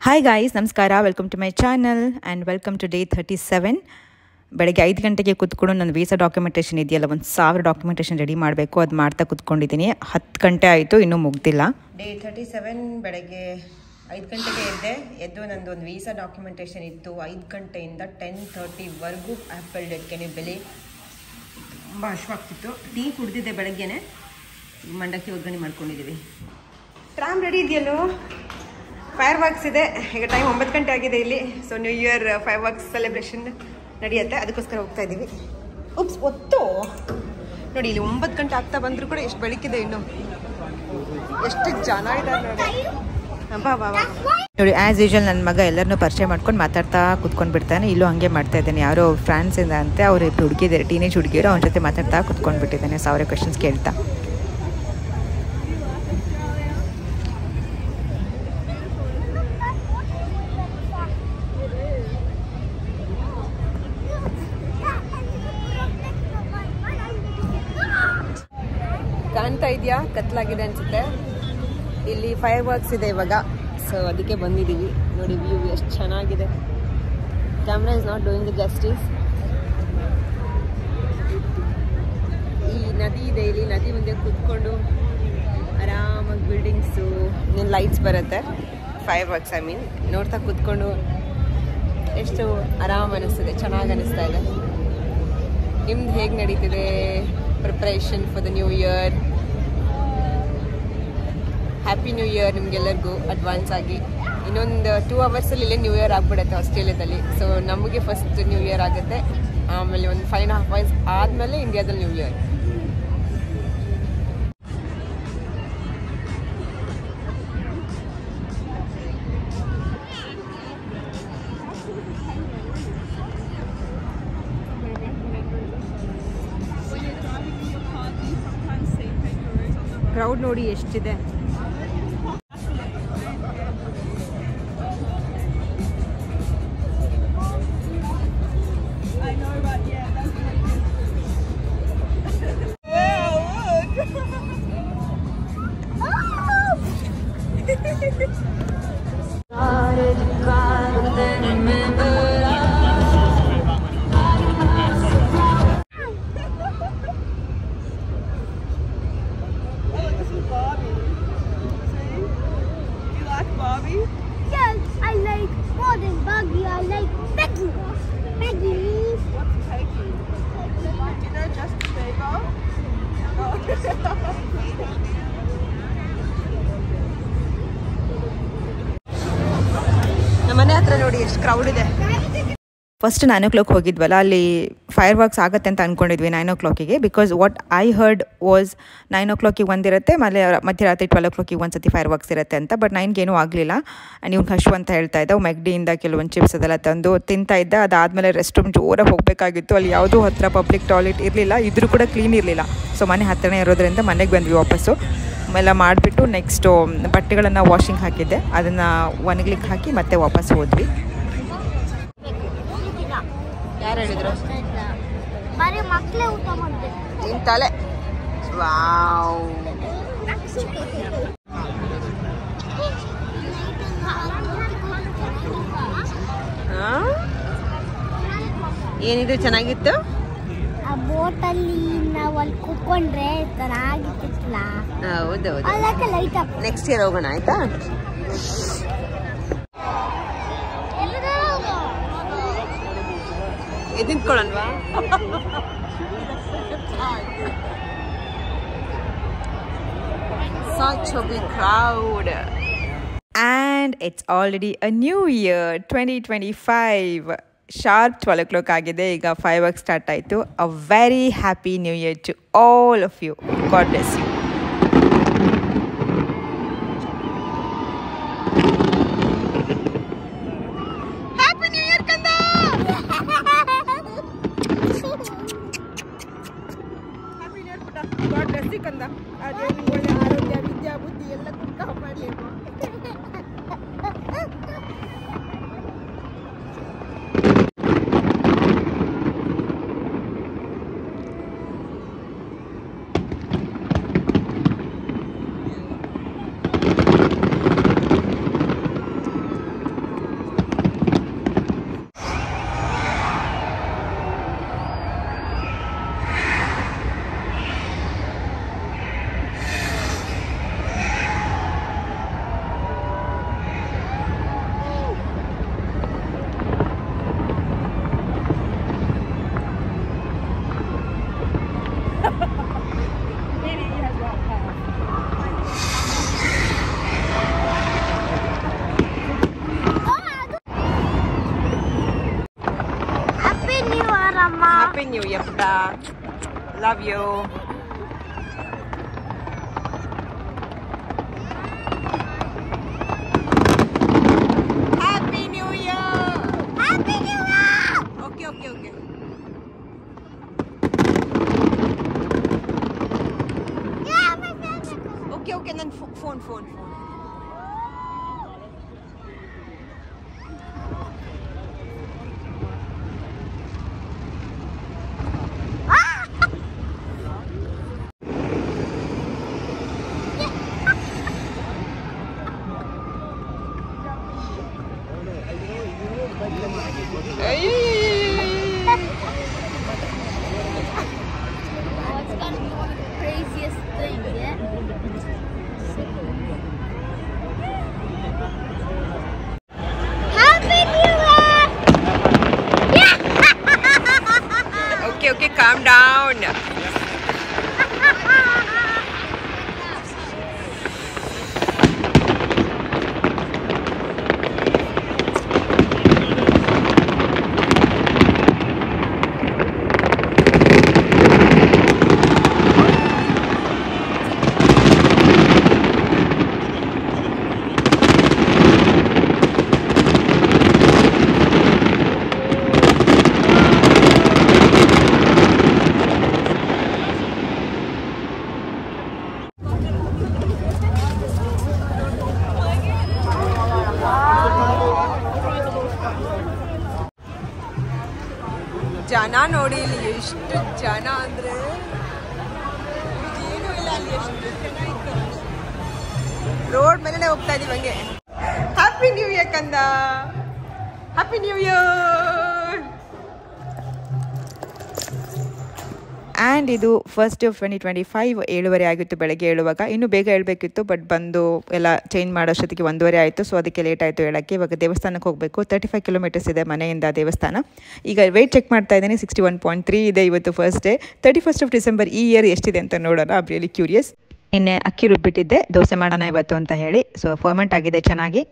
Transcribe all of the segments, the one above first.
Hi guys, ನಮಸ್ಕಾರ. Welcome to my channel and welcome to day 37. ಬೆಳಗ್ಗೆ 5 ಗಂಟೆಗೆ ಕೂತ್ಕೊಂಡು ನನ್ನ ವೀಸಾ ಡಾಕ್ಯುಮೆಂಟೇಷನ್ ಇದೆಯಲ್ಲ, 1000 ಡಾಕ್ಯುಮೆಂಟೇಷನ್ ರೆಡಿ ಮಾಡಬೇಕು. ಅದು ಮಾಡ್ತಾ ಕೂತ್ಕೊಂಡಿದ್ದೀನಿ. 10 ಗಂಟೆ ಆಯಿತು, ಇನ್ನೂ ಮುಗ್ದಿಲ್ಲ. ಡೇ 37 ಬೆಳಗ್ಗೆ 5 ಗಂಟೆಗೆ ಎದ್ದು ನಂದೊಂದು ವೀಸಾ ಡಾಕ್ಯುಮೆಂಟೇಷನ್ ಇತ್ತು. 5 ಗಂಟೆಯಿಂದ 10:30ವರೆಗೂ ಆ್ಯಪಲ್ ಡೆಟ್ಗೆ ಬೆಲೆ ತುಂಬ ಹಶ್ವಾಗ್ತಿತ್ತು. ಟೀ ಕುಡಿದಿದ್ದೆ ಬೆಳಗ್ಗೆನೆ. ಮಂಡಕ್ಕಿ ಒಗ್ಗರಣೆ ಮಾಡ್ಕೊಂಡಿದ್ದೀವಿ. ಟ್ರಾಮ್ ರೆಡಿ ಇದೆಯಲ್ಲೋ? ಫೈರ್ ವರ್ಕ್ಸ್ ಇದೆ. ಈಗ ಟೈಮ್ 9 ಗಂಟೆ ಆಗಿದೆ ಇಲ್ಲಿ. So new year fireworks celebration ನಡೆಯುತ್ತೆ, ಅದಕ್ಕೋಸ್ಕರ ಹೋಗ್ತಾ ಇದ್ದೀವಿ. ಉಪ್ಸ್ ಒತ್ತು ನೋಡಿ, ಇಲ್ಲಿ 9 ಗಂಟೆ ಆಗ್ತಾ ಬಂದರೂ ಕೂಡ ಎಷ್ಟು ಬೆಳಕಿದೆ. ಇನ್ನು ಎಷ್ಟು ಜನ ಇದ್ದಾರೆ ನೋಡಿ. ಬಾ ನೋಡಿ, ಆ್ಯಸ್ ಯೂಶುವಲ್ ನನ್ನ ಮಗ ಎಲ್ಲರನ್ನೂ ಪರಿಚಯ ಮಾಡ್ಕೊಂಡು ಮಾತಾಡ್ತಾ ಕೂತ್ಕೊಂಡು ಬಿಡ್ತಾನೆ. ಇಲ್ಲೂ ಹಾಗೆ ಮಾಡ್ತಾ ಇದ್ದಾನೆ. ಯಾರೋ ಫ್ರಾನ್ಸಿಂದ ಅಂತೆ, ಅವರು ಇಬ್ಬರು ಹುಡುಗಿದ್ದಾರೆ, ಟೀನೇಜ್ ಹುಡುಗಿಯರು. ಅವನ ಜೊತೆ ಮಾತಾಡ್ತಾ ಕೂತ್ಕೊಂಡು ಬಿಟ್ಟಿದ್ದಾನೆ, 1000 ಕ್ವೆಶನ್ಸ್ ಕೇಳ್ತಾ. ಕಾಣ್ತಾ ಇದೆಯಾ? ಕತ್ಲಾಗಿದೆ ಅನ್ಸುತ್ತೆ. ಇಲ್ಲಿ ಫೈರ್ ವರ್ಕ್ಸ್ ಇದೆ ಇವಾಗ, ಸೊ ಅದಕ್ಕೆ ಬಂದಿದ್ದೀವಿ. ನೋಡಿ ವ್ಯೂ ಎಷ್ಟು ಚೆನ್ನಾಗಿದೆ. Camera is not doing the justice. ಈ ನದಿ ಇದೆ, ಇಲ್ಲಿ ನದಿ ಮುಂದೆ ಕೂತ್ಕೊಂಡು ಆರಾಮಾಗಿ ಬಿಲ್ಡಿಂಗ್ಸು, ಲೈಟ್ಸ್ ಬರುತ್ತೆ. ಫೈರ್ ವರ್ಕ್ಸ್ ನೋಡ್ತಾ ಕೂತ್ಕೊಂಡು ಎಷ್ಟು ಆರಾಮ್ ಅನಿಸ್ತದೆ, ಚೆನ್ನಾಗಿ ಅನಿಸ್ತಾ ಇದೆ. ನಿಮ್ದು ಹೇಗೆ ನಡೀತಿದೆ preparation for the new year? Happy new year ನಿಮಗೆಲ್ಲರಿಗೂ ಅಡ್ವಾನ್ಸ್ ಆಗಿ. ಇನ್ನೊಂದು 2 ಅವರ್ಸಲ್ಲಿ ಇಲ್ಲೇ ನ್ಯೂ ಇಯರ್ ಆಗಿಬಿಡುತ್ತೆ ಆಸ್ಟ್ರೇಲಿಯಾದಲ್ಲಿ. ಸೊ ನಮಗೆ ಫಸ್ಟ್ ನ್ಯೂ ಇಯರ್ ಆಗುತ್ತೆ, ಆಮೇಲೆ ಒಂದು 5.5 ಅವರ್ಸ್ ಆದಮೇಲೆ ಇಂಡಿಯಾದಲ್ಲಿ ನ್ಯೂ ಇಯರ್. ಕ್ರೌಡ್ ನೋಡಿ ಎಷ್ಟಿದೆ. ನಮ್ಮನೆ ಹತ್ರ ನೋಡಿ ಎಷ್ಟು ಕ್ರೌಡ್ ಇದೆ. ಫಸ್ಟ್ 9 o'clock ಹೋಗಿದ್ವಲ್ಲ, ಅಲ್ಲಿ ಫೈರ್ ವರ್ಕ್ಸ್ ಆಗುತ್ತೆ ಅಂತ ಅಂದ್ಕೊಂಡಿದ್ವಿ 9 o'clock. Because what I heard was 9 o'clock ಒಂದಿರುತ್ತೆ, ಆಮೇಲೆ ಮಧ್ಯರಾತ್ರಿ 12 o'clock ಒಂದ್ಸತಿ ಫೈರ್ ವರ್ಕ್ಸ್ ಇರುತ್ತೆ ಅಂತ. ಬಟ್ 9ಗೆ ಏನೂ ಆಗಲಿಲ್ಲ. ನೀವು ಹಶು ಅಂತ ಹೇಳ್ತಾ ಇದ್ದ. ಮೆಗ್ಡಿಯಿಂದ ಕೆಲವೊಂದು ಚಿಪ್ಸ್ ಅದೆಲ್ಲ ತಂದು ತಿಂತಾ ಇದ್ದ. ಅದಾದಮೇಲೆ ರೆಸ್ಟ್ ರೂಮ್ ಜೋರಾಗಿ ಹೋಗಬೇಕಾಗಿತ್ತು. ಅಲ್ಲಿ ಯಾವುದೂ ಹತ್ತಿರ ಪಬ್ಲಿಕ್ ಟಾಯ್ಲೆಟ್ ಇರಲಿಲ್ಲ, ಇದ್ರೂ ಕೂಡ ಕ್ಲೀನ್ ಇರಲಿಲ್ಲ. ಸೊ ಮನೆ ಹತ್ತಿರನೇ ಇರೋದ್ರಿಂದ ಮನೆಗೆ ಬಂದ್ವಿ ವಾಪಸ್ಸು. ಎಲ್ಲ ಮಾಡಿಬಿಟ್ಟು ನೆಕ್ಸ್ಟು ಬಟ್ಟೆಗಳನ್ನು ವಾಷಿಂಗ್ ಹಾಕಿದ್ದೆ, ಅದನ್ನು ಒಣಗ್ಲಿಕ್ಕೆ ಹಾಕಿ ಮತ್ತೆ ವಾಪಸ್ ಹೋದ್ವಿ. ಯಾರು ಹೇಳಿದ್ರು? ಮಕ್ಕಳೇ ಊಟ ಮಾಡಬೇಕು. ನಿನ್ನ ತಲೆ. ವಾವ್, ಏನಿದು ಚೆನ್ನಾಗಿತ್ತು. ಆ ಬೋಟಲ್ಲಿ ನಾವು ಅಲ್ಲಿ ಕೂತ್ಕೊಂಡ್ರೆ ಚೆನ್ನಾಗಿತ್ತಿಲ್ಲ. ಹೌದೌದು, ನೆಕ್ಸ್ಟ್ ಇಯರ್ ಹೋಗೋಣ ಆಯ್ತಾ? ನಿಂತ್ಕೊಳ್ಳೋಣವಾ? Such a big crowd. And it's already a new year, 2025. Sharp 12 o'clock ಆಗಿದೆ. ಈಗ 5 work ಸ್ಟಾರ್ಟ್ ಆಯಿತು. A very happy new year to all of you. God bless you. Happy new year ಕಂದ. Happy new year ಪುಟ್ಟ. God bless you ಕಂದ. ಅದೇ ಒಳ್ಳೆ ಆರೋಗ್ಯ, ವಿದ್ಯಾ, ಬುದ್ಧಿ ಎಲ್ಲ ಕಾಪಾಡಲಿ. ಹ್ಯಾಪಿ ನ್ಯೂ ಇಯರ್ ಪುಟ್ಟ. Love you. Happy new year. Happy new year. Okay okay okay. Okay okay ನನ್ನ phone. Craziest thing, yeah. Happy New Year! Okay, okay, calm down. ಜನ ನೋಡಿ ಇಲ್ಲಿ ಎಷ್ಟು ಜನ ಅಂದ್ರೆ ಏನೂ ಇಲ್ಲ ಅಲ್ಲಿ, ಎಷ್ಟು ಜನ ಇತ್ತು. ರೋಡ್ ಮೇಲೆ ಹೋಗ್ತಾ ಇದೀವಿ ಹಂಗೆ. ಹ್ಯಾಪಿ ನ್ಯೂ ಇಯರ್ ಕಂದ. Happy new year. ಆ್ಯಂಡ್ ಇದು 1st of 2025 7:30 ಆಗಿತ್ತು ಬೆಳಗ್ಗೆ ಹೇಳುವಾಗ. ಇನ್ನೂ ಬೇಗ ಹೇಳಬೇಕಿತ್ತು, ಬಟ್ ಬಂದು ಎಲ್ಲ ಚೇಂಜ್ ಮಾಡೋಷ್ಟೊತ್ತಿಗೆ 1:30 ಆಯಿತು. ಸೊ ಅದಕ್ಕೆ ಲೇಟ್ ಆಯಿತು ಹೇಳೋಕ್ಕೆ. ಇವಾಗ ದೇವಸ್ಥಾನಕ್ಕೆ ಹೋಗಬೇಕು. 35 ಕಿಲೋಮೀಟರ್ಸ್ ಇದೆ ಮನೆಯಿಂದ ದೇವಸ್ಥಾನ. ಈಗ ವೆಯ್ಟ್ ಚೆಕ್ ಮಾಡ್ತಾ ಇದ್ದೀನಿ, 61.3 ಇದೆ ಇವತ್ತು first day. 31st of December ಈ ಇಯರ್ ಎಷ್ಟಿದೆ ಅಂತ ನೋಡೋಣ. I am really curious. ನಿನ್ನೆ ಅಕ್ಕಿ ರುಬ್ಬಿಟ್ಟಿದ್ದೆ ದೋಸೆ ಮಾಡೋಣ ಇವತ್ತು ಅಂತ ಹೇಳಿ. ಸೊ ಫರ್ಮೆಂಟ್ ಆಗಿದೆ ಚೆನ್ನಾಗಿ.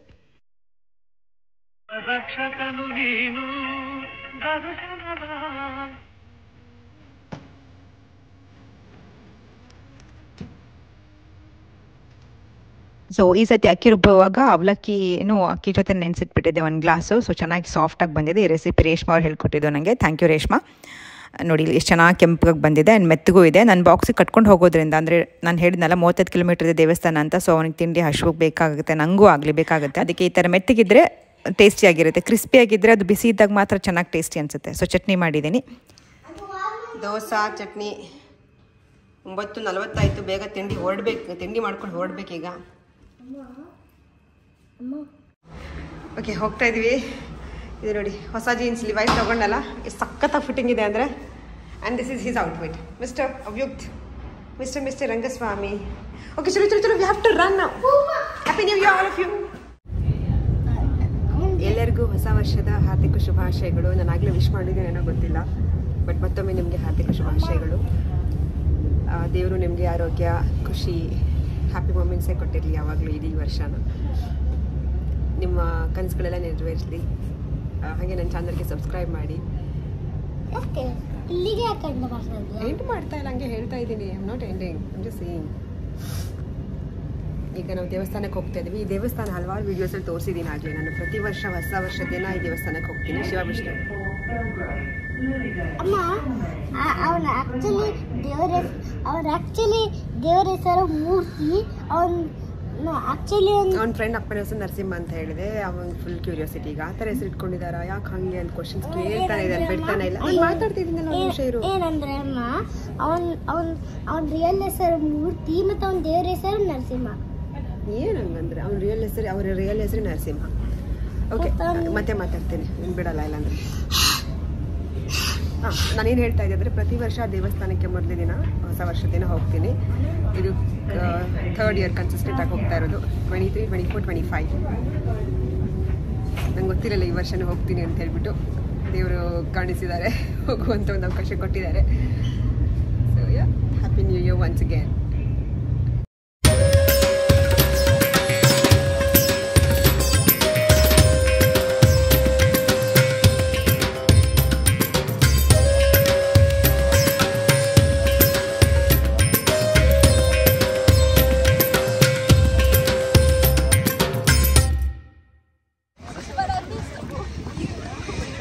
ಸೊ ಈ ಸತಿ ಅಕ್ಕಿ ರುಬ್ಬುವಾಗ ಅವಲಕ್ಕಿನೂ ಅಕ್ಕಿ ಜೊತೆ ನೆನೆಸಿಟ್ಬಿಟ್ಟಿದ್ದೆ 1 ಗ್ಲಾಸು. ಸೊ ಚೆನ್ನಾಗಿ ಸಾಫ್ಟಾಗಿ ಬಂದಿದೆ. ಈ ರೆಸಿಪಿ ರೇಷ್ಮಾ ಅವ್ರು ಹೇಳ್ಕೊಟ್ಟಿದ್ದು ನನಗೆ. Thank you Reshma. ನೋಡಿ ಇಲ್ಲಿ ಎಷ್ಟು ಚೆನ್ನಾಗಿ ಕೆಂಪಾಗಿ ಬಂದಿದೆ ಆ್ಯಂಡ್ ಮೆತ್ತಗೂ ಇದೆ. ನನ್ನ ಬಾಕ್ಸಿಗೆ ಕಟ್ಕೊಂಡು ಹೋಗೋದ್ರಿಂದ, ಅಂದರೆ ನಾನು ಹೇಳಿದ್ನಲ್ಲ 35 ಕಿಲೋಮೀಟರ್ ಇದೆ ದೇವಸ್ಥಾನ ಅಂತ. ಸೊ ಅವನಿಗೆ ತಿಂಡಿ ಹಶ್ವಿಗೆ ಬೇಕಾಗುತ್ತೆ, ನನಗೂ ಆಗಲಿ ಬೇಕಾಗುತ್ತೆ. ಅದಕ್ಕೆ ಈ ಥರ ಮೆತ್ತಗಿದ್ರೆ ಟೇಸ್ಟಿಯಾಗಿರುತ್ತೆ. ಕ್ರಿಸ್ಪಿಯಾಗಿದ್ದರೆ ಅದು ಬಿಸಿ ಇದ್ದಾಗ ಮಾತ್ರ ಚೆನ್ನಾಗಿ ಟೇಸ್ಟಿ ಅನಿಸುತ್ತೆ. ಸೊ ಚಟ್ನಿ ಮಾಡಿದ್ದೀನಿ. ದೋಸೆ ಚಟ್ನಿ. 9:40 ಆಯಿತು. ಬೇಗ ತಿಂಡಿ ಮಾಡ್ಕೊಂಡು ಹೊರಡ್ಬೇಕೀಗ. ಓಕೆ ಹೋಗ್ತಾ ಇದೀವಿ. ಇದು ನೋಡಿ ಹೊಸ ಜೀನ್ಸ್ ಲಿವೈಸ್ ತಗೊಂಡಲ್ಲ, ಎಷ್ಟು ಸಖತ್ತಾಗಿ ಫಿಟ್ಟಿಂಗ್ ಇದೆ ಅಂದರೆ. And this is his outfit. Mister Avyukt, mister Rangaswamy. Okay ಚಲೋ we have to run now. Happy new year all of you. ಎಲ್ಲರಿಗೂ ಹೊಸ ವರ್ಷದ ಹಾರ್ದಿಕ ಶುಭಾಶಯಗಳು. ನಾನು ಆಗಲೇ ವಿಶ್ ಮಾಡಿದ್ದೇನೇನೋ ಗೊತ್ತಿಲ್ಲ, ಬಟ್ ಮತ್ತೊಮ್ಮೆ ನಿಮಗೆ ಹಾರ್ದಿಕ ಶುಭಾಶಯಗಳು. ದೇವರು ನಿಮಗೆ ಆರೋಗ್ಯ, ಖುಷಿ, ಹ್ಯಾಪಿ ಮೂಮೆಂಟ್ಸೇ ಕೊಟ್ಟಿರಲಿ ಯಾವಾಗಲೂ ಇಡೀ ವರ್ಷನ. ನಿಮ್ಮ ಕನಸುಗಳೆಲ್ಲ ನೆರವೇರಿಸಲಿ. ಹಾಗೆ ನನ್ನ ಚಾನಲ್ಗೆ ಸಬ್ಸ್ಕ್ರೈಬ್ ಮಾಡಿ. ಎಂಡ್ ಮಾಡ್ತಾ ಇಲ್ಲ, ಹಂಗೆ ಹೇಳ್ತಾ ಇದ್ದೀನಿ. I am not ending, I am just saying. ಈಗ ನಾವು ದೇವಸ್ಥಾನಕ್ಕೆ ಹೋಗ್ತಾ ಇದ್ದೀವಿ. ಈ ದೇವಸ್ಥಾನ ಹಲವಾರು ವೀಡಿಯೋಸಲ್ಲಿ ತೋರಿಸಿದ್ದೀನಿ. ಆಗಲೇ ನಾನು ಪ್ರತಿ ವರ್ಷ ಹೊಸ ವರ್ಷದ ದಿನ ಈ ದೇವಸ್ಥಾನಕ್ಕೆ ಹೋಗ್ತೀನಿ. ಶಿವ ವಿಷ್ಣು. ಅಮ್ಮ ಅವನ ಆಕ್ಚುಲಿ ದೇವರ ಹೆಸರು ಮೂರ್ತಿ. ಅವ್ನ ಫ್ರೆಂಡ್ ಅಪ್ಪನ ಹೆಸರು ನರಸಿಂಹ ಅಂತ ಹೇಳಿದೆ. ಅವನ್ ಫುಲ್ ಕ್ಯೂರಿಯಾಸಿಟಿ. ಈಗ ಆ ಥರ ಹೆಸರು ಇಟ್ಕೊಂಡಿದಾರ, ಯಾಕೆ ಹಂಗೆ ಅಂತ ಕ್ವಶನ್ಸ್ ಕೇಳ್ತಾನೆ ಇದ್ದಾನೆ, ಬಿಡ್ತಾನೆ ಇಲ್ಲ. ಮಾತಾಡ್ತಿದ್ದೀನಿ ಏನಂದ್ರೆ ಅಮ್ಮ, ಅವನ ರಿಯಲ್ ಹೆಸರು ಮೂರ್ತಿ ಮತ್ತು ಅವನ ದೇವರ ಹೆಸರು ನರಸಿಂಹ. ಏನಂಗಂದ್ರೆ ಅವ್ರ ರಿಯಲ್ ಹೆಸರು ನರಸಿಂಹ. ಓಕೆ ಮತ್ತೆ ಮಾತಾಡ್ತೀನಿ, ನೀನು ಬಿಡಲ್ಲ ಇಲ್ಲಾಂದ್ರೆ. ನಾನೇನು ಹೇಳ್ತಾ ಇದ್ದೆ ಅಂದರೆ, ಪ್ರತಿ ವರ್ಷ ದೇವಸ್ಥಾನಕ್ಕೆ ಮೊದಲೇ ದಿನ ಹೊಸ ವರ್ಷದ ದಿನ ಹೋಗ್ತೀನಿ. ಇದು 3rd ಇಯರ್ ಕನ್ಸಿಸ್ಟೆಂಟ್ ಆಗಿ ಹೋಗ್ತಾ ಇರೋದು. 23, 24, 25. ನಂಗೆ ಗೊತ್ತಿರಲಿಲ್ಲ ಈ ವರ್ಷನೂ ಹೋಗ್ತೀನಿ ಅಂತ ಹೇಳ್ಬಿಟ್ಟು. ದೇವರು ಕಾಣಿಸಿದ್ದಾರೆ, ಹೋಗುವಂಥ ಒಂದು ಅವಕಾಶ ಕೊಟ್ಟಿದ್ದಾರೆ. So happy new year once again.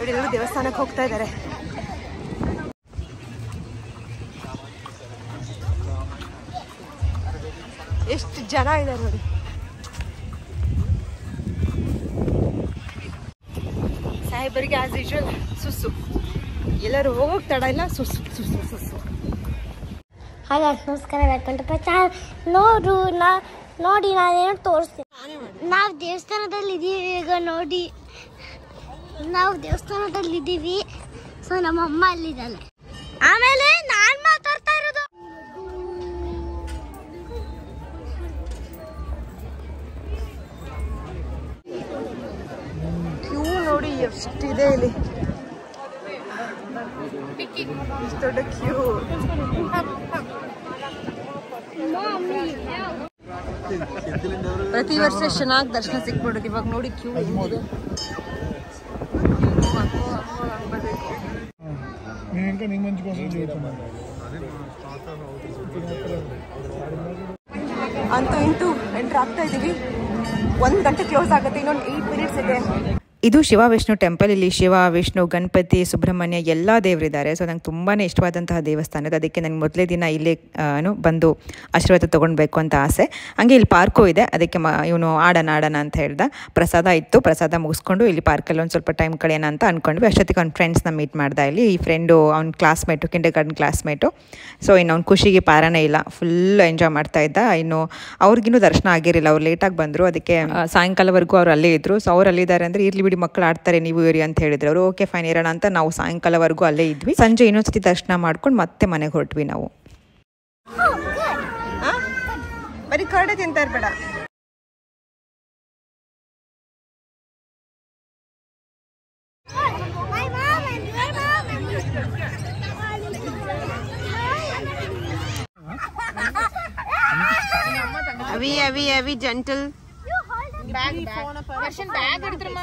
ಇವರೆಲ್ಲರೂ ದೇವಸ್ಥಾನಕ್ಕೆ ಹೋಗ್ತಾ ಇದ್ದಾರೆ. ಎಷ್ಟು ಜನ ಇದ್ದಾರೆ ನೋಡಿ. ಸಾಹೇಬರಿಗೆ ಆಸ್ ಯೂಶುವಲ್ ಸುಸ್ಸು, ಎಲ್ಲರೂ ಹೋಗೋಕೆ ತಡ ಇಲ್ಲ, ಸುಸ್ಸು ಸುಸ್ಸು ಸುಸ್ಸು. ಹಾಗೆ ನಮಸ್ಕಾರ, ವೆಲ್ಕಮ್ ಟು ಚಾನಲ್. ನೋಡಿ ನಾನೇನು ತೋರಿಸ್ತೀನಿ. ನಾವು ದೇವಸ್ಥಾನದಲ್ಲಿ ಇದ್ದೀವಿ ಈಗ ನೋಡಿ. ನಾವು ದೇವಸ್ಥಾನದಲ್ಲಿ ಇದ್ದೀವಿ. ಸೊ ನಮ್ಮ ಅಮ್ಮ ಅಲ್ಲಿದ್ದಾಳೆ. ಆಮೇಲೆ ನಾನು ಮಾತಾಡ್ತಾ ಇರೋದು. ಕ್ಯೂ ನೋಡಿ ಎಷ್ಟಿದೆ ಇಲ್ಲಿ, ಇಷ್ಟು ದೊಡ್ಡ ಕ್ಯೂ. ಪ್ರತಿ ವರ್ಷ ಚೆನ್ನಾಗಿ ದರ್ಶನ ಸಿಕ್ಬಿಡುತ್ತೆ. ಇವಾಗ ನೋಡಿ ಕ್ಯೂ ಹೆಂಗಿದೆ. ಅಂತೂ ಇಂತೂ ಎಂಟ್ರ್ ಆಗ್ತಾ ಇದೀವಿ. 1 ಗಂಟೆ ಕ್ಲೋಸ್ ಆಗುತ್ತೆ, ಇನ್ನೊಂದು 8 ಮಿನಿಟ್ಸ್ ಇದೆ. ಇದು ಶಿವ ವಿಷ್ಣು ಟೆಂಪಲ್. ಇಲ್ಲಿ ಶಿವ, ವಿಷ್ಣು, ಗಣಪತಿ, ಸುಬ್ರಹ್ಮಣ್ಯ ಎಲ್ಲ ದೇವರಿದ್ದಾರೆ. ಸೊ ನಂಗೆ ತುಂಬಾ ಇಷ್ಟವಾದಂತಹ ದೇವಸ್ಥಾನ. ಅದಕ್ಕೆ ನನಗೆ ಮೊದಲೇ ದಿನ ಇಲ್ಲೇ ಬಂದು ಆಶೀರ್ವಾದ ತೊಗೊಳ್ಬೇಕು ಅಂತ ಆಸೆ. ಹಾಗೆ ಇಲ್ಲಿ ಪಾರ್ಕು ಇದೆ. ಅದಕ್ಕೆ ಇವನು ಆಡೋಣ ಅಂತ ಹೇಳ್ದ. ಪ್ರಸಾದ ಇತ್ತು, ಪ್ರಸಾದ ಮುಗಿಸ್ಕೊಂಡು ಇಲ್ಲಿ ಪಾರ್ಕಲ್ಲಿ ಒಂದು ಸ್ವಲ್ಪ ಟೈಮ್ ಕಳೆಯೋಣ ಅಂತ ಅಂದ್ಕೊಂಡ್ವಿ. ಅಷ್ಟೊತ್ತಿಗೆ ಅವ್ನ ಫ್ರೆಂಡ್ಸ್ನ ಮೀಟ್ ಮಾಡ್ದೆ. ಇಲ್ಲಿ ಈ ಫ್ರೆಂಡು ಅವ್ನ ಕ್ಲಾಸ್ಮೇಟು, ಕಿಂಡರ್ಗಾರ್ಟನ್ ಕ್ಲಾಸ್ಮೇಟು. ಸೊ ಇನ್ನು ಅವ್ನ ಖುಷಿಗೆ ಪಾರನೇ ಇಲ್ಲ, ಫುಲ್ ಎಂಜಾಯ್ ಮಾಡ್ತಾ ಇದ್ದ. ಇನ್ನು ಅವ್ರಿಗಿನ್ನೂ ದರ್ಶನ ಆಗಿರಲಿಲ್ಲ, ಅವ್ರು ಲೇಟಾಗಿ ಬಂದರು. ಅದಕ್ಕೆ ಸಾಯಂಕಾಲವರೆಗೂ ಅವ್ರು ಅಲ್ಲೇ ಇದ್ದರು. ಸೊ ಅವ್ರು ಅಲ್ಲಿದ್ದಾರೆ ಅಂದರೆ ಇರ್ಲಿ ಬಿಡಿ, ಮಕ್ಕಳು ಆಡ್ತಾರೆ, ನೀವು ಇರಿ ಅಂತ ಹೇಳಿದ್ರು ಅವರು. ಓಕೆ ಫೈನ್ ಇರೋಣ ಅಂತ ನಾವು ಸಾಯಂಕಾಲವರೆಗೂ ಅಲ್ಲೇ ಇದ್ವಿ. ಸಂಜೆ ಇನ್ನೊಂದ್ಸತಿ ದರ್ಶನ ಮಾಡ್ಕೊಂಡು ಮತ್ತೆ ಮನೆಗೆ ಹೊರಟ್ವಿ ನಾವು. ಬರೀ ಕರಡೆ ತಿಂತಾ ಇರ್ಬೇಡ. ಅವಿ ಜೆಂಟಲ್ ಬ್ಯಾಗ್ ಹಿಡಿದ್ರಮ್ಮ.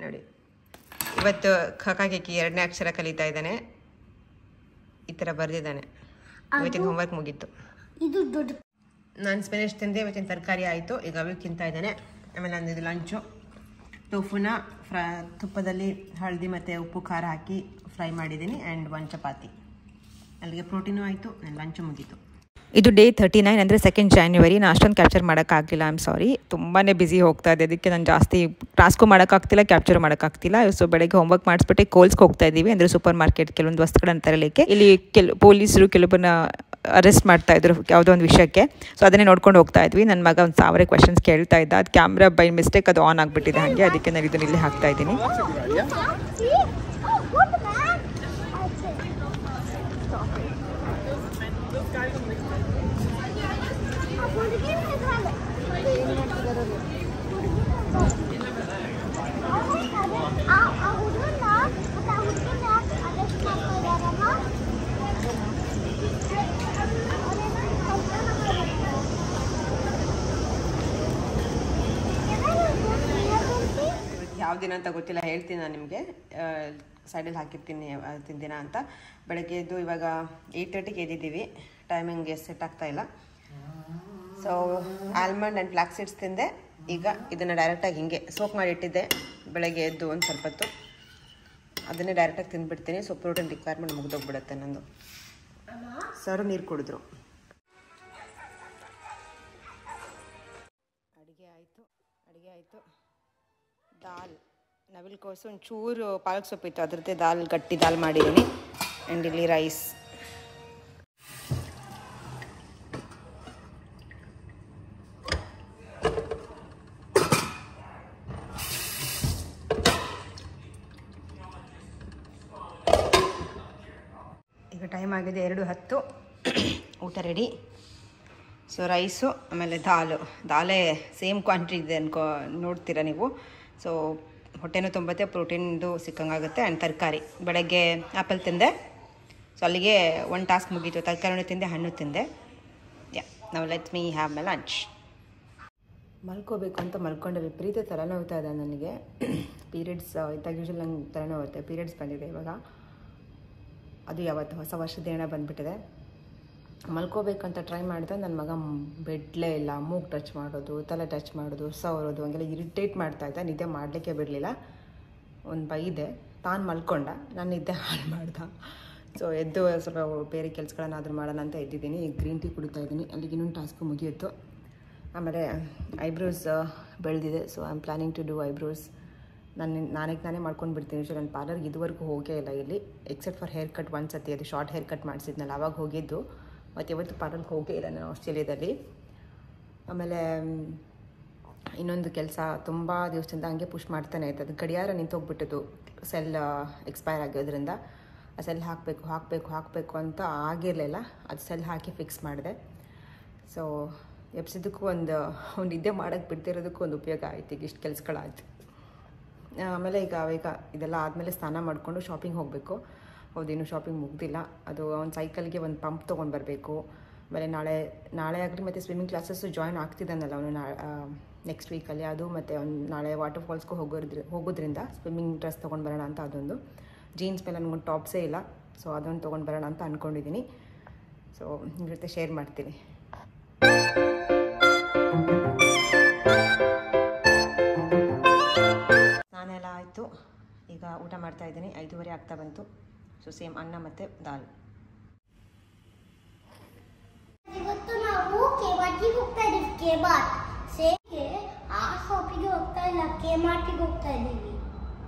ನೋಡಿ, ಇವತ್ತು ಖಕಾಕಿ 2ನೇ ಅಕ್ಷರ ಕಲಿತಾ ಇದ್ದಾನೆ. ಈ ಥರ ಬರೆದಿದ್ದಾನೆ. ಇವತ್ತಿನ ಹೋಮ್ವರ್ಕ್ ಮುಗೀತು. ನಾನು ಸ್ಪಿನಚ್ ತಿಂದೆ, ಇವತ್ತಿನ ತರಕಾರಿ ಆಯಿತು. ಈಗ ಅವಿ ತಿಂತಾ ಇದ್ದಾನೆ. ಆಮೇಲೆ ನಂದಿದ್ದು ಲಂಚು ಟೋಫುನ ತುಪ್ಪದಲ್ಲಿ ಹಳದಿ ಮತ್ತು ಉಪ್ಪು ಖಾರ ಹಾಕಿ ಫ್ರೈ ಮಾಡಿದ್ದೀನಿ. ಆ್ಯಂಡ್ 1 ಚಪಾತಿ. ಅಲ್ಲಿಗೆ ಪ್ರೋಟೀನು ಆಯಿತು, ಲಂಚು ಮುಗೀತು. ಇದು ಡೇ 39 ಅಂದರೆ 2nd ಜಾನ್ವರಿ. ನಾನು ಅಷ್ಟೊಂದು ಕ್ಯಾಪ್ಚರ್ ಮಾಡೋಕ್ಕಾಗಲಿಲ್ಲ, ಐ ಆಮ್ ಸಾರಿ. ತುಂಬಾ ಬ್ಯುಸಿ ಹೋಗ್ತಾ ಇದೆ. ಅದಕ್ಕೆ ನಾನು ಜಾಸ್ತಿ ಟಾಸ್ಕು ಮಾಡೋಕ್ಕಾಗ್ತಿಲ್ಲ, ಕ್ಯಾಪ್ಚರ್ ಮಾಡೋಕ್ಕಾಗ್ತಿಲ್ಲ. ಸೊ ಬೆಳಗ್ಗೆ ಹೋಮ್ವರ್ಕ್ ಮಾಡಿಸ್ಬಿಟ್ಟು ಕೋಲ್ಸ್ಗೆ ಹೋಗ್ತಾ ಇದ್ದೀವಿ. ಅಂದರೆ ಸೂಪರ್ ಮಾರ್ಕೆಟ್ ಕೆಲವೊಂದು ವಸ್ತುಗಳನ್ನು ತರಲಿಕ್ಕೆ. ಇಲ್ಲಿ ಪೊಲೀಸರು ಕೆಲವೊಬ್ಬರನ್ನ ಅರೆಸ್ಟ್ ಮಾಡ್ತಾ ಇದ್ರು ಯಾವುದೋ ಒಂದು ವಿಷಯಕ್ಕೆ. ಸೊ ಅದನ್ನೇ ನೋಡ್ಕೊಂಡು ಹೋಗ್ತಾ ಇದ್ವಿ. ನನ್ನ ಮಗ ಒಂದು 1000 ಕ್ವೆಶನ್ಸ್ ಕೇಳ್ತಾ ಇದ್ದ. ಅದು ಕ್ಯಾಮ್ರಾ ಬೈ ಮಿಸ್ಟೇಕ್ ಅದು ಆನ್ ಆಗಿಬಿಟ್ಟಿದೆ ಹಾಗೆ. ಅದಕ್ಕೆ ನಾನು ಇದನ್ನ ಇಲ್ಲಿ ಹಾಕ್ತಾ ಇದ್ದೀನಿ. ಯಾವ ದಿನ ಅಂತ ಗೊತ್ತಿಲ್ಲ, ಹೇಳ್ತೀನಿ ನಾನು ನಿಮಗೆ. ಸೈಡಲ್ಲಿ ಹಾಕಿರ್ತೀನಿ ಅವತ್ತಿನ ದಿನ ಅಂತ. ಬೆಳಗ್ಗೆ ಎದ್ದು ಇವಾಗ 8:30ಗೆ ಎದ್ದಿದ್ದೀವಿ. ಟೈಮಿಂಗ್ಗೆ ಸೆಟ್ ಆಗ್ತಾ ಇಲ್ಲ. So almond and flax seeds ತಿಂದೆ. ಈಗ ಇದನ್ನು ಡೈರೆಕ್ಟಾಗಿ ಹಿಂಗೆ ಸೋಕ್ ಮಾಡಿ ಇಟ್ಟಿದ್ದೆ. ಬೆಳಗ್ಗೆ ಎದ್ದು ಒಂದು ಸ್ವಲ್ಪ ಹೊತ್ತು ಅದನ್ನೇ ಡೈರೆಕ್ಟಾಗಿ ತಿಂದುಬಿಡ್ತೀನಿ. ಸೊ ಪ್ರೋಟೀನ್ ರಿಕ್ವೈರ್ಮೆಂಟ್ ಮುಗಿದೋಗ್ಬಿಡುತ್ತೆ ನಂದು. ಸರ್ ನೀರು ಕುಡಿದ್ರು. ಅಡುಗೆ ಆಯಿತು. ದಾಲ್ ನವಿಲು ಕೋಸು, ಒಂಚೂರು ಪಾಲಕ್ ಸೊಪ್ಪಿತ್ತು, ಅದರದ್ದೇ ಗಟ್ಟಿ ದಾಲ್ ಮಾಡಿದ್ದೀನಿ. ಆ್ಯಂಡ್ ಇಲ್ಲಿ ರೈಸ್. ಈಗ ಟೈಮ್ ಆಗಿದೆ 2:10. ಊಟ ರೆಡಿ. ಸೊ ರೈಸು ಆಮೇಲೆ ದಾಲೇ ಸೇಮ್ ಕ್ವಾಂಟಿಟಿ ಇದೆ ನೋಡ್ತೀರಾ ನೀವು. ಸೊ ಹೊಟ್ಟೆನೂ ತುಂಬತ್ತೆ, ಪ್ರೋಟೀನ್ದು ಸಿಕ್ಕಂಗಾಗುತ್ತೆ. ಆ್ಯಂಡ್ ತರಕಾರಿ ಬೆಳಗ್ಗೆ ಆ್ಯಪಲ್ ತಿಂದೆ. ಸೊ ಅಲ್ಲಿಗೆ 1 ಟಾಸ್ಕ್ ಮುಗೀತು. ತರಕಾರಿನೂ ತಿಂದೆ, ಹಣ್ಣು ತಿಂದೆ. ನಾವು let me have my lunch. ಮಲ್ಕೋಬೇಕು ಅಂತ ಮಲ್ಕೊಂಡೆ. ವಿಪರೀತ ತಲೆನೋವ್ತಾ ಇದೆ ನನಗೆ. ಪೀರಿಯಡ್ಸ್ ಇದ್ದಾಗ ಯೂಶಲಿ ನಂಗೆ ತಲೆನೋವು ಬರುತ್ತೆ. ಪೀರಿಯಡ್ಸ್ ಬಂದಿದೆ ಇವಾಗ, ಅದು ಯಾವತ್ತು ಹೊಸ ವರ್ಷದ ದಿನ ಬಂದುಬಿಟ್ಟಿದೆ. ಮಲ್ಕೋಬೇಕಂತ ಟ್ರೈ ಮಾಡಿದೆ, ನನ್ನ ಮಗ ಬೆಡ್ಲೇ ಇಲ್ಲ. ಮೂಗು ಟಚ್ ಮಾಡೋದು, ತಲೆ ಟಚ್ ಮಾಡೋದು, ಸವರೋದು, ಹಂಗೆಲ್ಲ ಇರಿಟೇಟ್ ಮಾಡ್ತಾಯಿದ್ದ. ನಿದ್ದೆ ಮಾಡಲಿಕ್ಕೆ ಬಿಡಲಿಲ್ಲ. ಒಂದು ಬೈದೆ, ತಾನು ಮಲ್ಕೊಂಡ, ನಾನು ನಿದ್ದೆ ಹಾಳು ಮಾಡ್ದೆ. ಸೊ ಎದ್ದು ಸ್ವಲ್ಪ ಬೇರೆ ಕೆಲಸಗಳನ್ನಾದರೂ ಮಾಡೋಣ ಅಂತ ಎದ್ದಿದ್ದೀನಿ. ಈಗ ಗ್ರೀನ್ ಟೀ ಕುಡಿತಾ ಇದ್ದೀನಿ. ಅಲ್ಲಿಗೆ ಇನ್ನೊಂದು ಟಾಸ್ಕು ಮುಗಿಯಿತು. ಆಮೇಲೆ ಐಬ್ರೋಸ್ ಬೆಳೆದಿದೆ. So I am planning to do eyebrows. ನಾನೇ ಮಾಡ್ಕೊಂಡು ಬಿಡ್ತೀನಿ. ಸೊ ನಾನು ಪಾರ್ಲರ್ಗೆ ಇದುವರೆಗೂ ಹೋಗೇ ಇಲ್ಲ ಇಲ್ಲಿ, ಎಕ್ಸೆಪ್ಟ್ ಫಾರ್ ಹೇರ್ ಕಟ್ ಒಂದು ಸತಿ, ಅದು ಶಾರ್ಟ್ ಹೇರ್ ಕಟ್ ಮಾಡಿಸಿದ್ನಲ್ಲ ಅವಾಗ ಹೋಗಿದ್ದು. ಮತ್ತು ಯಾವತ್ತು ಪಾರ್ಲರ್ಗೆ ಹೋಗೇ ಇಲ್ಲ ನಾನು ಆಸ್ಟ್ರೇಲಿಯಾದಲ್ಲಿ. ಆಮೇಲೆ ಇನ್ನೊಂದು ಕೆಲಸ ತುಂಬ ದಿವಸದಿಂದ ಹಂಗೆ ಪುಷ್ ಮಾಡ್ತಾನೆ ಇತ್ತು. ಅದು ಗಡಿಯಾರ ನಿಂತೋಗ್ಬಿಟ್ಟಿದ್ದು ಸೆಲ್ ಎಕ್ಸ್ಪೈರ್ ಆಗೋದ್ರಿಂದ. ಆ ಸೆಲ್ ಹಾಕಬೇಕು ಅಂತ ಆಗಿರಲಿಲ್ಲ. ಅದು ಸೆಲ್ ಹಾಕಿ ಫಿಕ್ಸ್ ಮಾಡಿದೆ. ಸೊ ಎಪ್ಸಿದ್ದಕ್ಕೂ ಒಂದು ನಿದ್ದೆ ಮಾಡೋಕ್ಕೆ ಬಿಡ್ತಿರೋದಕ್ಕೂ ಒಂದು ಉಪಯೋಗ ಆಯ್ತು. ಈಗ ಇಷ್ಟು ಕೆಲಸಗಳಾಯ್ತು. ಆಮೇಲೆ ಈಗ ಇದೆಲ್ಲ ಆದಮೇಲೆ ಸ್ನಾನ ಮಾಡಿಕೊಂಡು ಶಾಪಿಂಗ್ ಹೋಗಬೇಕು. ಹೌದು, ಇನ್ನೂ ಶಾಪಿಂಗ್ ಮುಗ್ದಿಲ್ಲ. ಅದು ಒಂದು ಸೈಕಲ್ಗೆ ಒಂದು ಪಂಪ್ ತೊಗೊಂಡು ಬರಬೇಕು. ಆಮೇಲೆ ನಾಳೆ ಆಗಲಿ ಮತ್ತು ಸ್ವಿಮ್ಮಿಂಗ್ ಕ್ಲಾಸಸ್ಸು ಜಾಯ್ನ್ ಆಗ್ತಿದ್ದಾನಲ್ಲ ಅವನು ನೆಕ್ಸ್ಟ್ ವೀಕಲ್ಲಿ. ಅದು ಮತ್ತು ಅವ್ನು ನಾಳೆ ವಾಟರ್ ಫಾಲ್ಸ್ಗೂ ಹೋಗೋದ್ರಿಂದ ಸ್ವಿಮ್ಮಿಂಗ್ ಡ್ರೆಸ್ ತೊಗೊಂಡು ಬರೋಣ ಅಂತ. ಅದೊಂದು ಜೀನ್ಸ್ ಮೇಲೆ ನನಗೊಂದು ಟಾಪ್ಸೇ ಇಲ್ಲ. ಸೊ ಅದೊಂದು ತೊಗೊಂಡು ಬರೋಣ ಅಂತ ಅಂದ್ಕೊಂಡಿದ್ದೀನಿ. ಸೊ ನಿಮ್ಮ ಜೊತೆ ಶೇರ್ ಮಾಡ್ತೀನಿ. ನಾನೆಲ್ಲ ಆಯಿತು. ಈಗ ಊಟ ಮಾಡ್ತಾಯಿದ್ದೀನಿ. 5:30 ಆಗ್ತಾ ಬಂತು. ಸೊ ಸೇಮ್ ಅನ್ನ ಮತ್ತು ದಾಲ್. ಇವತ್ತು ನಾವು ಕೆಮಾರ್ಟಿಗೆ ಹೋಗ್ತಾ ಇದ್ದೀವಿ. ಕೆಮಾರ್ಟ್ ಸೇಕೆ ಆ ಶಾಪಿಗೆ ಹೋಗ್ತಾ ಇಲ್ಲ, ಕೆಮಾರ್ಟಿಗೆ ಹೋಗ್ತಾ ಇದ್ದೀವಿ.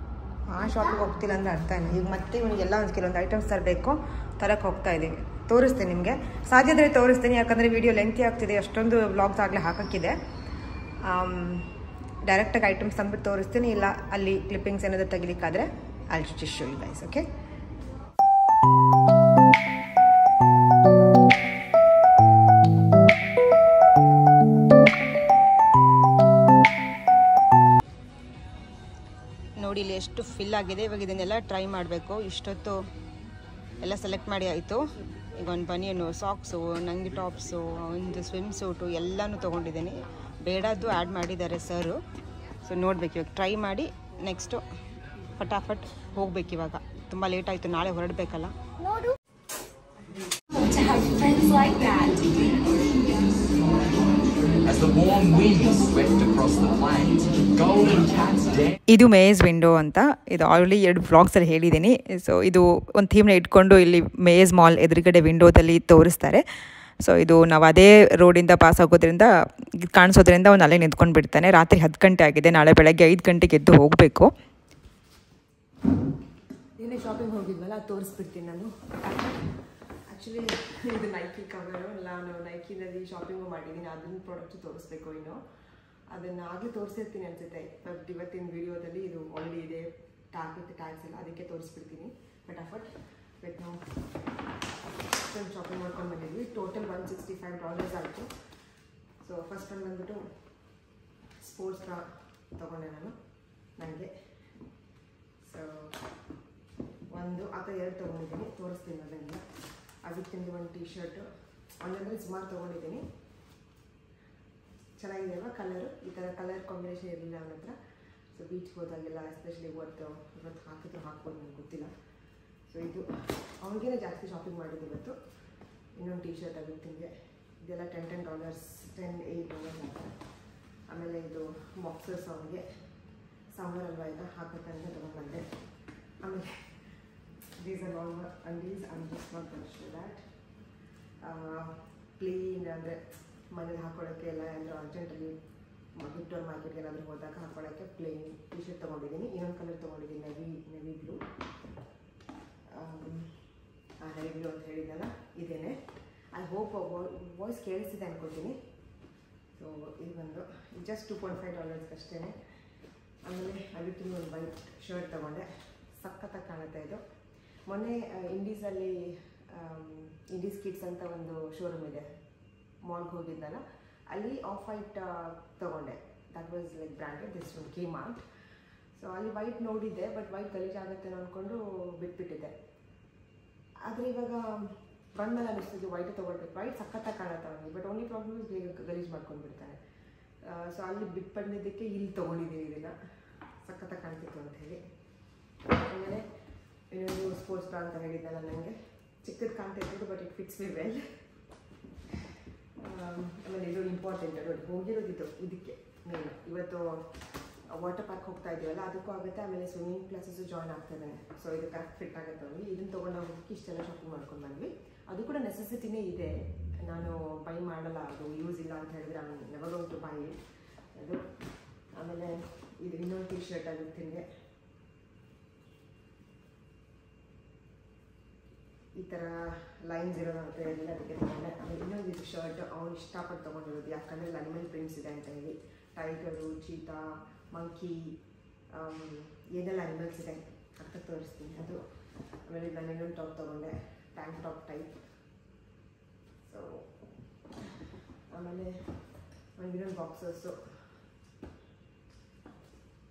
ಆ ಶಾಪಿಗೆ ಹೋಗ್ತಿಲ್ಲ ಅಂದರೆ ಅರ್ಥ ಇಲ್ಲ. ಈಗ ಮತ್ತೆ ಇವನಿಗೆಲ್ಲ ಒಂದು ಕೆಲವೊಂದು ಐಟಮ್ಸ್ ತರಬೇಕು, ತರಕ್ಕೆ ಹೋಗ್ತಾ ಇದ್ದೀವಿ. ತೋರಿಸ್ತೀನಿ ನಿಮಗೆ, ಸಾಧ್ಯ ಆದರೆ ತೋರಿಸ್ತೀನಿ. ಯಾಕಂದರೆ ವಿಡಿಯೋ ಲೆಂತಿ ಆಗ್ತಿದೆ, ಅಷ್ಟೊಂದು ವ್ಲಾಗ್ಸ್ ಆಗಲೇ ಹಾಕೋಕ್ಕಿದೆ. ಡೈರೆಕ್ಟಾಗಿ ಐಟಮ್ಸ್ ತಂದುಬಿಟ್ಟು ತೋರಿಸ್ತೀನಿ. ಇಲ್ಲ ಅಲ್ಲಿ ಕ್ಲಿಪ್ಪಿಂಗ್ಸ್ ಏನಾದರೂ ತೆಗಿಲಿಕ್ಕಾದರೆ I will just show you guys. Okay, ನೋಡಿ ಇಲ್ಲಿ ಎಷ್ಟು ಫಿಲ್ ಆಗಿದೆ. ಇವಾಗ ಇದನ್ನೆಲ್ಲ ಟ್ರೈ ಮಾಡಬೇಕು. ಇಷ್ಟೊತ್ತು ಎಲ್ಲ ಸೆಲೆಕ್ಟ್ ಮಾಡಿ ಆಯಿತು. ಈಗ ಒಂದು ಬನಿಯನು, ಸಾಕ್ಸು, ನಂಗೆ ಟಾಪ್ಸು, ಒಂದು ಸ್ವಿಮ್ ಸೂಟು ಎಲ್ಲನೂ ತೊಗೊಂಡಿದ್ದೀನಿ. ಬೇಡದ್ದು ಆ್ಯಡ್ ಮಾಡಿದ್ದಾರೆ ಸರು. ಸೊ ನೋಡ್ಬೇಕು, ಇವಾಗ ಟ್ರೈ ಮಾಡಿ ನೆಕ್ಸ್ಟು ಫಟಾಫಟ್ ಹೋಗ್ಬೇಕು. ಇವಾಗ ತುಂಬ ಲೇಟ್ ಆಯಿತು, ನಾಳೆ ಹೊರಡಬೇಕಲ್ಲ. ನೋಡು, ಇದು ಮೇಜ್ ವಿಂಡೋ ಅಂತ. ಇದು ಆಲ್ರೆಡಿ 2 ವ್ಲಾಗ್ಸಲ್ಲಿ ಹೇಳಿದ್ದೀನಿ. ಸೊ ಇದು ಒಂದು ಥೀಮ್ನ ಇಟ್ಕೊಂಡು ಇಲ್ಲಿ ಮೇಜ್ ಮಾಲ್ ಎದುರುಗಡೆ ವಿಂಡೋದಲ್ಲಿ ತೋರಿಸ್ತಾರೆ. ಸೊ ಇದು ನಾವು ಅದೇ ರೋಡಿಂದ ಪಾಸ್ ಆಗೋದ್ರಿಂದ ಕಾಣಿಸೋದ್ರಿಂದ ಅವ್ನು ಅಲ್ಲೇ ನಿಂತ್ಕೊಂಡು ಬಿಡ್ತಾನೆ. ರಾತ್ರಿ 10 ಗಂಟೆ ಆಗಿದೆ. ನಾಳೆ ಬೆಳಗ್ಗೆ 5 ಗಂಟೆಗೆ ಎದ್ದು ಹೋಗಬೇಕು. ಏನೇ ಶಾಪಿಂಗ್ ಹೋಗಿದ್ವಲ್ಲ, ಅದು ತೋರಿಸ್ಬಿಡ್ತೀನಿ ನಾನು. ಆ್ಯಕ್ಚುಲಿ ಇದು ನೈಕಿ ಕವರು. ನಾನು ನೈಕಿನಲ್ಲಿ ಶಾಪಿಂಗು ಮಾಡಿದ್ದೀನಿ. ಅದನ್ನ ಪ್ರಾಡಕ್ಟು ತೋರಿಸ್ಬೇಕು. ಇನ್ನು ಅದನ್ನು ಆಗಲೇ ತೋರಿಸಿರ್ತೀನಿ ಅನಿಸುತ್ತೆ. ಬಟ್ ಇವತ್ತಿನ ವೀಡಿಯೋದಲ್ಲಿ ಇದು ಆಲ್ರೆಡಿ ಇದೆ, ಟ್ಯಾಗ್ಸ್ ಎಲ್ಲ, ಅದಕ್ಕೆ ತೋರಿಸ್ಬಿಡ್ತೀನಿ ಫಟಾಫಟ್. ಬಟ್ ನಾವು ಶಾಪಿಂಗ್ ಮಾಡ್ಕೊಂಡು ಬಂದಿದ್ವಿ. ಟೋಟಲ್ $165 ಆಯಿತು. ಸೊ ಫಸ್ಟ್ ಒಂದು ಬಂದ್ಬಿಟ್ಟು ಸ್ಪೋರ್ಟ್ಸ್ ಬ್ರಾ ತೊಗೊಂಡೆ ನಾನು ನನಗೆ. ಸೊ ಒಂದು ಆ ಥರ 2 ತೊಗೊಂಡಿದ್ದೀನಿ, ತೋರಿಸ್ತೀನಿ ಅದನ್ನು. ಅದಕ್ಕೆ ಒಂದು ಟೀ ಶರ್ಟು ಒಂದಂದರೆ ಸುಮಾರು ತೊಗೊಂಡಿದ್ದೀನಿ. ಚೆನ್ನಾಗಿದೆ ಅಲ್ವಾ ಕಲರು? ಈ ಥರ ಕಲರ್ ಕಾಂಬಿನೇಷನ್ ಇರಲಿಲ್ಲ ಅವನ ಹತ್ರ. ಸೊ ಬೀಚ್ಗೆ ಹೋದಾಗೆಲ್ಲ ಎಸ್ಪೆಷಲಿ ಇವತ್ತು ಹಾಕ್ಬೋದು, ನನಗೆ ಗೊತ್ತಿಲ್ಲ. ಸೊ ಇದು ಅವನಿಗೇನೆ ಜಾಸ್ತಿ ಶಾಪಿಂಗ್ ಮಾಡಿದ್ದು ಇವತ್ತು. ಇನ್ನೊಂದು ಟೀ ಶರ್ಟ್ ಆಗುತ್ತಿಗೆ ಇದೆಲ್ಲ $10 $8 ಅಂತ. ಆಮೇಲೆ ಇದು ಬಾಕ್ಸರ್ಸ್ ಅವನಿಗೆ ಸಮ್ಮರ್ ಅಲ್ವಾ ಈಗ ಹಾಕೋಕ್ಕಂತ ತೊಗೊಂಡ್ಬಂದೆ. ಆಮೇಲೆ these are all undies. I'm just not going to show that. Plain ಅಂದರೆ ಮನೇಲಿ ಹಾಕೊಳ್ಳೋಕ್ಕೆ ಎಲ್ಲ ಅಂದರೆ ಅರ್ಜೆಂಟಲ್ಲಿ ವಿಕ್ಟೋರ್ ಮಾರ್ಕೆಟ್ಗೆ ಏನಾದರೂ ಹೋದಾಗ ಹಾಕೊಳ್ಳೋಕ್ಕೆ ಪ್ಲೇನ್ ಟೀ ಶರ್ಟ್ ತೊಗೊಂಡಿದ್ದೀನಿ. ಇನ್ನೊಂದು ಕಲರ್ ತೊಗೊಂಡಿದ್ದೀನಿ, ನೆವಿ ಬ್ಲೂ. ನೆವಿ ಬ್ಲೂ ಅಂತ ಹೇಳಿದ್ದಲ್ಲ, ಇದೇನೆ. ಐ ಹೋಪ್ ವಾಯ್ಸ್ ಕೇಳಿಸ್ತಿದೆ ಅಂದ್ಕೊಳ್ತೀನಿ. ಸೊ ಇದು ಬಂದು ಜಸ್ಟ್ $2.5 ಅಷ್ಟೇ. ಆಮೇಲೆ ಅದಕ್ಕೆ ಒಂದು ವೈಟ್ ಶರ್ಟ್ ತೊಗೊಂಡೆ. ಸಖತ್ತಾಗಿ ಕಾಣುತ್ತೆ ಇದು. ಮೊನ್ನೆ ಇಂಡೀಸಲ್ಲಿ ಇಂಡೀಸ್ ಕಿಡ್ಸ್ ಅಂತ ಒಂದು ಶೋರೂಮ್ ಇದೆ, ಮಾಲ್ಗೆ ಹೋಗಿದ್ದಲ್ಲ, ಅಲ್ಲಿ ಆಫ್ ವೈಟ್ ತೊಗೊಂಡೆ. That was like branded. This ಒಂದು ಕೆಮಾರ್ಟ್. ಸೊ ಅಲ್ಲಿ ವೈಟ್ ನೋಡಿದ್ದೆ, ಬಟ್ ವೈಟ್ ಗಲೀಜಾಗುತ್ತೆ ಅಂದ್ಕೊಂಡು ಬಿಟ್ಬಿಟ್ಟಿದ್ದೆ. ಆದರೆ ಇವಾಗ ಬಂದಮೇಲೆ ಅನ್ನಿಸ್ತಿದ್ದು ವೈಟ್ ತೊಗೊಳ್ಬೇಕು. ವೈಟ್ ಸಖತ್ತಾಗಿ ಕಾಣುತ್ತೆ ಅವನಿಗೆ. ಬಟ್ ಓನ್ಲಿ ಪ್ರಾಬ್ಲಮ್ ಬೇಗ ಗಲೀಜು ಮಾಡ್ಕೊಂಡು ಬಿಡ್ತಾನೆ. ಸೊ ಅಲ್ಲಿ ಬಿಟ್ಟು ಬಂದಿದ್ದಕ್ಕೆ ಇಲ್ಲಿ ತೊಗೊಂಡಿದ್ದೀನಿ ಇದನ್ನು. ಸಖತ್ತಾಗಿ ಕಾಣ್ತಿತ್ತು ಅಂತ ಹೇಳಿ. ಆಮೇಲೆ ಇನ್ನೊಂದು ಸ್ಪೋರ್ಟ್ಸ್ ಬ್ರಾ ಅಂತ ಹೇಳಿದ್ದಲ್ಲ, ನನಗೆ ಚಿಕ್ಕದು ಕಾಣ್ತಿತ್ತು but it fits me well. ಆಮೇಲೆ ಇದು ಇಂಪಾರ್ಟೆಂಟ್, ನೋಡಿ ಹೋಗಿರೋದಿದ್ದು ಇದಕ್ಕೆ ಮೇನ್. ಇವತ್ತು ವಾಟರ್ ಪಾರ್ಕ್ ಹೋಗ್ತಾ ಇದೀವಲ್ಲ ಅದಕ್ಕೂ ಆಗುತ್ತೆ, ಆಮೇಲೆ ಸ್ವಿಮ್ಮಿಂಗ್ ಕ್ಲಾಸಸ್ಸು ಜಾಯ್ನ್ ಆಗ್ತಾ ಇದ್ದಾನೆ. ಸೊ ಇದು ಕರೆಕ್ಟ್ ಫಿಟ್ ಆಗುತ್ತೆ ನಮಗೆ. ಇದನ್ನು ತೊಗೊಂಡು ಹೋಗಿ ಇಷ್ಟೆಲ್ಲ ಶಾಪಿಂಗ್ ಮಾಡ್ಕೊಂಡು ಬಂದ್ವಿ. ಅದು ಕೂಡ ನೆಸೆಸಿಟಿನೇ ಇದೆ, ನಾನು ಬೈ ಮಾಡಲ್ಲ, ಅದು ಯೂಸ್ ಇಲ್ಲ ಅಂತ ಹೇಳಿದ್ರೆ ನಾನು ನೆವರ್ ಗೋಯಿಂಗ್ ಟು ಬೈ ಅದು. ಆಮೇಲೆ ಇದು ಇನ್ನೊಂದು ಟಿ ಶರ್ಟ್ ಆಗುತ್ತೆ ನಿಮಗೆ, ಈ ಥರ ಲೈನ್ಸ್ ಇರೋದಂತೆ ಎಲ್ಲ ಅದಕ್ಕೆ ತೊಗೊಂಡೆ. ಆಮೇಲೆ ಇನ್ನೊಂದು ಇದು ಶರ್ಟ್ ಅವ್ನು ಇಷ್ಟಪಟ್ಟು ತೊಗೊಂಡಿರೋದು, ಯಾಕಂದರೆ ಅನಿಮಲ್ ಪ್ರಿಂಟ್ಸ್ ಇದೆ ಅಂತ ಹೇಳಿ. ಟೈಗರು, ಚೀತಾ, ಮಂಕಿ, ಏನೆಲ್ಲ ಅನಿಮಲ್ಸ್ ಇದೆ ಅಂತ ತೋರಿಸ್ತೀನಿ ಅದು. ಆಮೇಲೆ ನಾನು ಇನ್ನೊಂದು ಟಾಪ್ ತೊಗೊಂಡೆ, ಟ್ಯಾಂಕ್ ಟಾಪ್ ಟೈಪ್. ಸೊ ಆಮೇಲೆ ಇನ್ನೊಂದು ಬಾಕ್ಸಸ್ಸು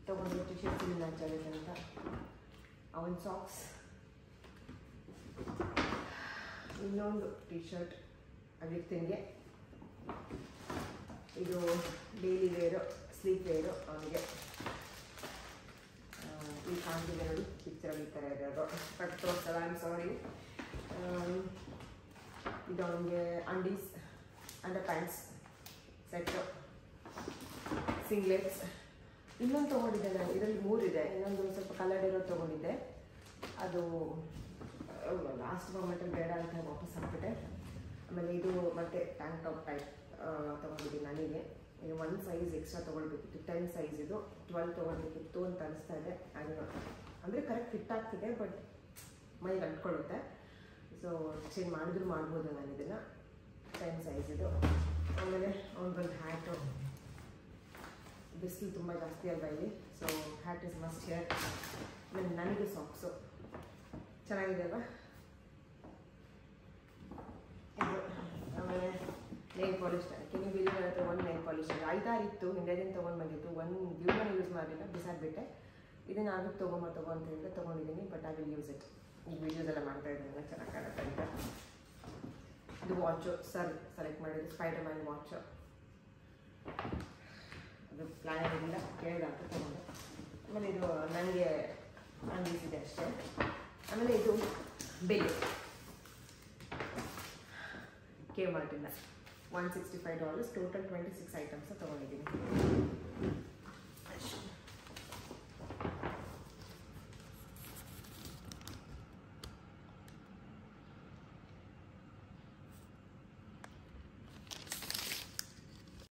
ತೊಗೊಂಡು ಟಿ ಶರ್ಟ್ ಇಲ್ಲಿ ಮ್ಯಾಚ್ ಆಗುತ್ತೆ ಅಂತ. ಅವನ ಸಾಕ್ಸ್, ಇನ್ನೊಂದು ಟಿ ಶರ್ಟ್ ಅವಿರ್ತಿನ್ಗೆ. ಇದು ಡೈಲಿ ವೇರು, ಸ್ಲೀಪ್ ವೇರು ಅವನಿಗೆ. ಈ ಕಾಣ್ತಿದೆ ನೋಡಿ ಪಿಕ್ಚರಲ್ಲಿ ಈ ಥರ ಇರೋದು, ಬಟ್ ತೋರಿಸಲ್ಲ, ಐ ಆಮ್ ಸಾರಿ. ಇದು ಅವನಿಗೆ ಅಂಡೀಸ್, ಅಂಡರ್ ಪ್ಯಾಂಟ್ಸ್ ಸೆಟ್ಟು, ಸಿಂಗ್ಲೆಟ್ಸ್. ಇನ್ನೊಂದು ತೊಗೊಂಡಿದ್ದೆ ನಾನು, ಇದರಲ್ಲಿ 3 ಇದೆ. ಇನ್ನೊಂದು ಸ್ವಲ್ಪ ಕಲರ್ ಇರೋದು ತೊಗೊಂಡಿದ್ದೆ, ಅದು ಲಾಸ್ಟ್ ಮೊಮೆಂಟಲ್ಲಿ ಬೇಡ ಅಂತ ವಾಪಸ್ ಹಾಕ್ಬಿಟ್ಟೆ. ಆಮೇಲೆ ಇದು ಮತ್ತೆ ಟ್ಯಾಂಕ್ ಟಾಪ್ ಟೈಪ್ ತೊಗೊಂಡಿದ್ದೀನಿ ನನಗೆ. ಇದು 1 ಸೈಜ್ ಎಕ್ಸ್ಟ್ರಾ ತೊಗೊಳ್ಬೇಕಿತ್ತು, 10 ಸೈಜ್, ಇದು 12 ತೊಗೊಳ್ಬೇಕಿತ್ತು ಅಂತ ಅನಿಸ್ತಾ ಇದೆ. ಅಂದರೆ ಕರೆಕ್ಟ್ ಫಿಟ್ ಆಗ್ತಿದೆ, ಬಟ್ ಮೈಗೆ ಅಂಟ್ಕೊಳ್ಳುತ್ತೆ. ಸೊ ಚೇಂಜ್ ಮಾಡಿದ್ರು ಮಾಡ್ಬೋದು ನಾನು ಇದನ್ನು. 10 ಸೈಜ್ ಇದು. ಆಮೇಲೆ ಅವ್ನಿಗೊಂದು ಹ್ಯಾಟು, ಬಿಸಿಲು ತುಂಬ ಜಾಸ್ತಿ ಅಲ್ವಾ ಇಲ್ಲಿ, so hat is must here. ಆಮೇಲೆ ನನಗೆ ಸಾಕ್ಸು ಚೆನ್ನಾಗಿದೆ ಅಲ್ವಾ ಇದು. ಆಮೇಲೆ ನೇಲ್ ಪಾಲಿಶ್, ಕೆನಿ ಬಿಲ್ ಹತ್ರ 1 ನೇಲ್ ಪಾಲಿಶ್ 5-6 ಇತ್ತು, ಇಂಡಿಯಾದಿಂದ ತೊಗೊಂಡು ಬಂದಿತ್ತು. 1 ಬ್ಯೂಟಿನ ಯೂಸ್ ಮಾಡಲಿಲ್ಲ, ಬಿಸಾಕ್ಬಿಟ್ಟೆ. ಇದನ್ನು ಅದಕ್ಕೆ ತಗೋ ಅಂತ ಹೇಳಿದ್ರೆ ತೊಗೊಂಡಿದ್ದೀನಿ, but I will use it. ಈ ವಿಡಿಯೋಸ್ ಎಲ್ಲ ಮಾಡ್ತಾ ಇದ್ದೀನಿ, ಚೆನ್ನಾಗಿ ಕಾಣುತ್ತೆ ಅಂತ. ಇದು ವಾಚು ಸೆಲೆಕ್ಟ್ ಮಾಡಿದ್ದು, ಸ್ಪೈಡರ್ ಮ್ಯಾನ್ ವಾಚು. ಅದು ಪ್ಲ್ಯಾನ್ ಆಗಿಲ್ಲ, ಕೇಳಿದ ಅಂತ ತೊಗೊಂಡು. ಆಮೇಲೆ ಇದು ನನಗೆ ಅಂದಿಸಿದೆ ಅಷ್ಟೇ. ಆಮೇಲೆ ಇದು ಬೆಲೆ ಕೆ ಮಾರ್ಟಿಂದ $165, ಟೋಟಲ್ 26 ಐಟಮ್ಸ್ ತೊಗೊಂಡಿದ್ದೀನಿ.